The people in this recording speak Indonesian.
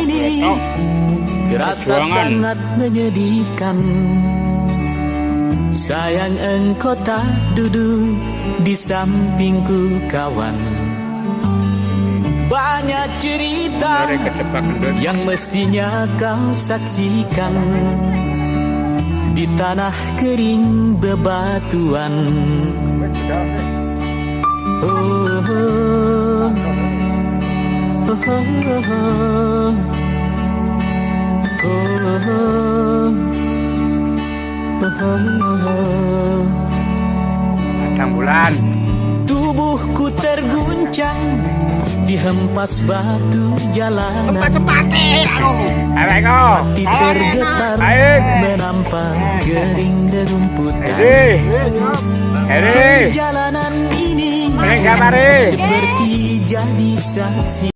ini terasa sangat menyedihkan. Sayang engkau tak duduk di sampingku kawan. Banyak cerita yang mestinya kau saksikan di tanah kering bebatuan. Oh, oh, oh, oh, oh, oh. Matang bulan. Tubuhku terguncang dihempas batu jalanan. Hati tergetar menampak kering rerumputan. Jalanan ini seperti jadi saksi.